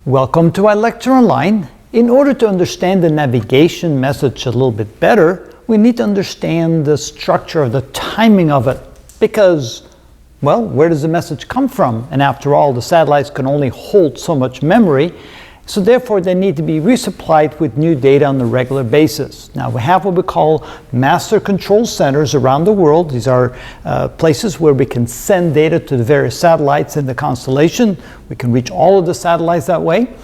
Welcome to our lecture online. In order to understand the navigation message a little bit better, we need to understand the structure of the timing of it. Because, well, where does the message come from? And after all, the satellites can only hold so much memory, so therefore they need to be resupplied with new data on a regular basis. Now we have what we call master control centers around the world. These are places where we can send data to the various satellites in the constellation. We can reach all of the satellites that way.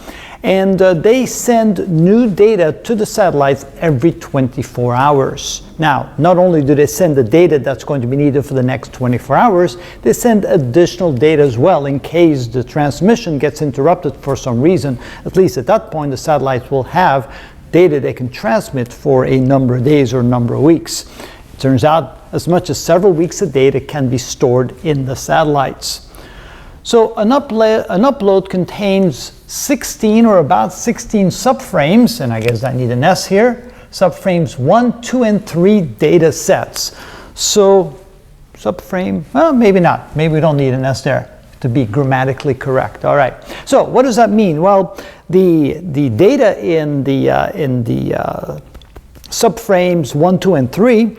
And they send new data to the satellites every 24 hours. Now, not only do they send the data that's going to be needed for the next 24 hours, they send additional data as well in case the transmission gets interrupted for some reason. At least at that point, the satellites will have data they can transmit for a number of days or a number of weeks. It turns out as much as several weeks of data can be stored in the satellites. So an upload contains 16 or about 16 subframes, and I guess I need an S here, subframes 1, 2, and 3 data sets. So subframe, well, maybe not. Maybe we don't need an S there to be grammatically correct. All right. So what does that mean? Well, the data in the subframes 1, 2, and 3,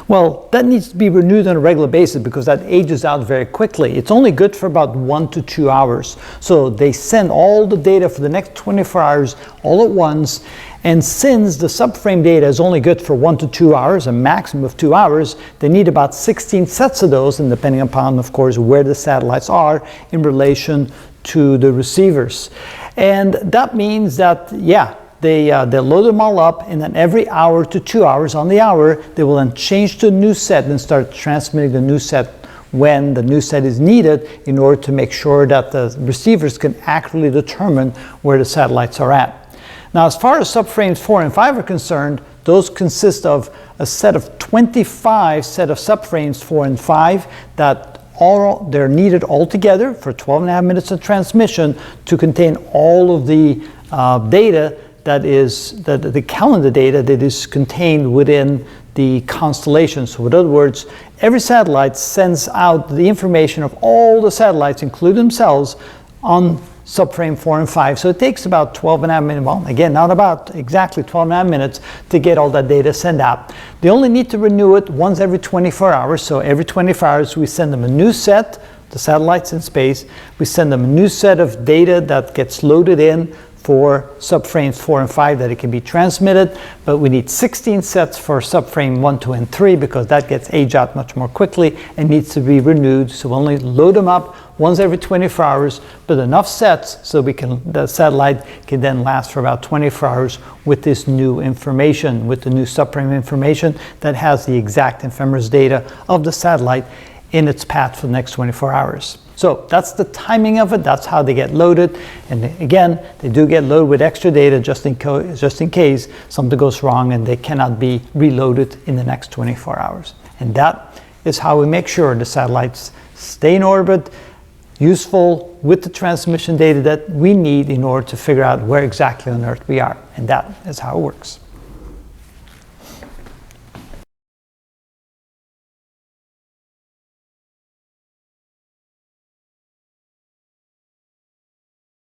well, that needs to be renewed on a regular basis because that ages out very quickly. It's only good for about 1 to 2 hours. So they send all the data for the next 24 hours all at once. And since the subframe data is only good for 1 to 2 hours, a maximum of 2 hours, they need about 16 sets of those, and depending upon, of course, where the satellites are in relation to the receivers. And that means that, yeah, they load them all up, and then every hour to 2 hours on the hour, they will then change to a new set and start transmitting the new set when the new set is needed in order to make sure that the receivers can accurately determine where the satellites are at. Now, as far as subframes 4 and 5 are concerned, those consist of a set of 25 set of subframes 4 and 5 that they're needed all together for 12.5 minutes of transmission to contain all of the data that is the calendar data that is contained within the constellation. So in other words, every satellite sends out the information of all the satellites, including themselves, on subframe 4 and 5. So it takes about 12.5 minutes, well, again, not about exactly 12.5 minutes to get all that data sent out. They only need to renew it once every 24 hours. So every 24 hours we send them a new set, the satellites in space. We send them a new set of data that gets loaded in for subframes 4 and 5 that it can be transmitted, but we need 16 sets for subframe 1, 2, and 3 because that gets aged out much more quickly and needs to be renewed. So we'll only load them up once every 24 hours, but enough sets so the satellite can then last for about 24 hours with this new information, with the new subframe information that has the exact ephemeris data of the satellite in its path for the next 24 hours. So that's the timing of it. That's how they get loaded. And again, they do get loaded with extra data just in case something goes wrong and they cannot be reloaded in the next 24 hours. And that is how we make sure the satellites stay in orbit, useful with the transmission data that we need in order to figure out where exactly on Earth we are. And that is how it works.